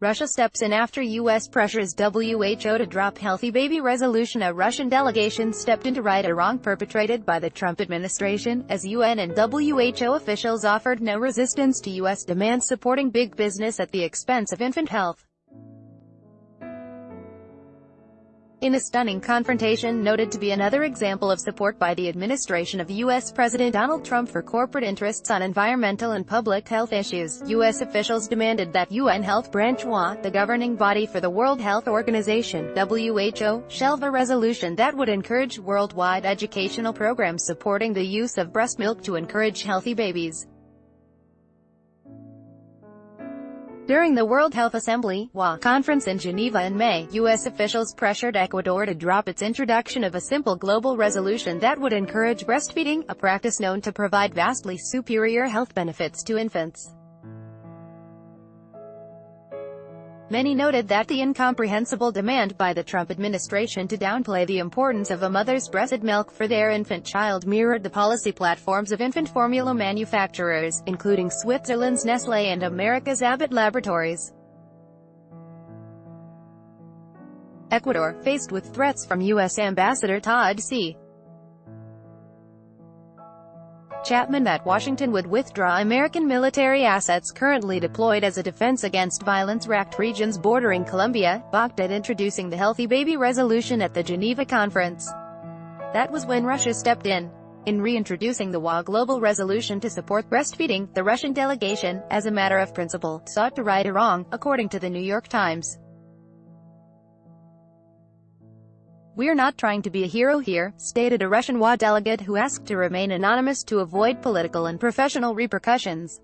Russia steps in after U.S. pressures WHO to drop healthy baby resolution. A Russian delegation stepped in to right a wrong perpetrated by the Trump administration, as UN and WHO officials offered no resistance to U.S. demands supporting big business at the expense of infant health. In a stunning confrontation noted to be another example of support by the administration of U.S. President Donald Trump for corporate interests on environmental and public health issues, U.S. officials demanded that UN Health Branch WHA, the governing body for the World Health Organization (WHO), shelve a resolution that would encourage worldwide educational programs supporting the use of breast milk to encourage healthy babies. During the World Health Assembly (WHA) conference in Geneva in May, U.S. officials pressured Ecuador to drop its introduction of a simple global resolution that would encourage breastfeeding, a practice known to provide vastly superior health benefits to infants. Many noted that the incomprehensible demand by the Trump administration to downplay the importance of a mother's breasted milk for their infant child mirrored the policy platforms of infant formula manufacturers, including Switzerland's Nestlé and America's Abbott Laboratories. Ecuador, faced with threats from U.S. Ambassador Todd C. Chapman that Washington would withdraw American military assets currently deployed as a defense against violence-racked regions bordering Colombia, balked at introducing the Healthy Baby Resolution at the Geneva conference. That was when Russia stepped in. In reintroducing the WHA Global Resolution to support breastfeeding, the Russian delegation, as a matter of principle, sought to right a wrong, according to the New York Times. "We're not trying to be a hero here," stated a Russian WHA delegate who asked to remain anonymous to avoid political and professional repercussions.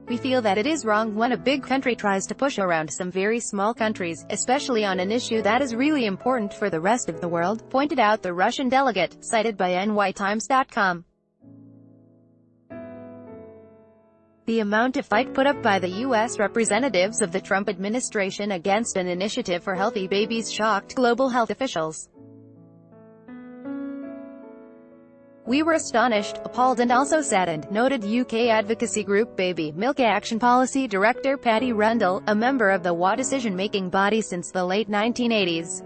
"We feel that it is wrong when a big country tries to push around some very small countries, especially on an issue that is really important for the rest of the world," pointed out the Russian delegate, cited by nytimes.com. The amount of fight put up by the U.S. representatives of the Trump administration against an initiative for healthy babies shocked global health officials. "We were astonished, appalled and also saddened," noted UK advocacy group Baby Milk Action Policy Director Patty Rundle, a member of the WHA decision-making body since the late 1980s.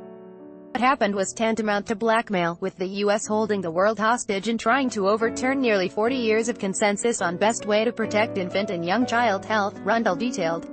"What happened was tantamount to blackmail, with the U.S. holding the world hostage and trying to overturn nearly 40 years of consensus on best way to protect infant and young child health," Rundle detailed.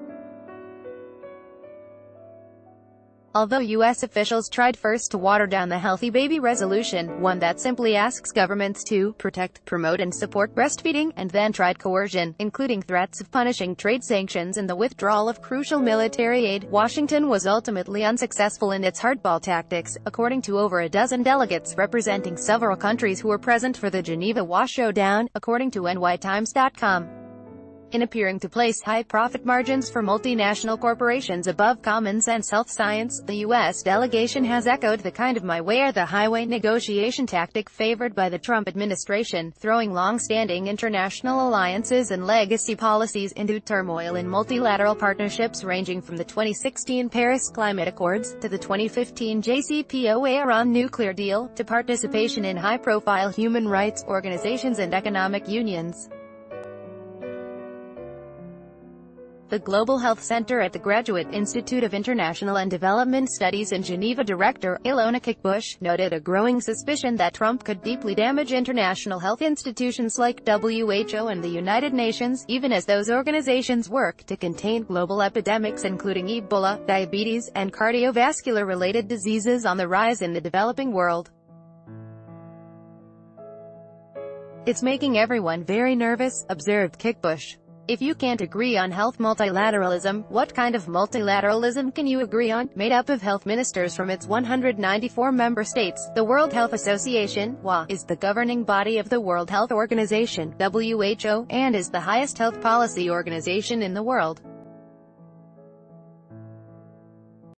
Although U.S. officials tried first to water down the Healthy Baby Resolution, one that simply asks governments to protect, promote and support breastfeeding, and then tried coercion, including threats of punishing trade sanctions and the withdrawal of crucial military aid, Washington was ultimately unsuccessful in its hardball tactics, according to over a dozen delegates representing several countries who were present for the Geneva WHA showdown, according to nytimes.com. In appearing to place high profit margins for multinational corporations above common-sense health science, the U.S. delegation has echoed the kind of my way or the highway negotiation tactic favored by the Trump administration, throwing long-standing international alliances and legacy policies into turmoil in multilateral partnerships ranging from the 2016 Paris Climate Accords, to the 2015 JCPOA-Iran nuclear deal, to participation in high-profile human rights organizations and economic unions. The Global Health Center at the Graduate Institute of International and Development Studies in Geneva director, Ilona Kickbush, noted a growing suspicion that Trump could deeply damage international health institutions like WHO and the United Nations, even as those organizations work to contain global epidemics including Ebola, diabetes, and cardiovascular-related diseases on the rise in the developing world. "It's making everyone very nervous," observed Kickbush. "If you can't agree on health multilateralism, what kind of multilateralism can you agree on?" Made up of health ministers from its 194 member states, the World Health Association (WHA) is the governing body of the World Health Organization (WHO) and is the highest health policy organization in the world.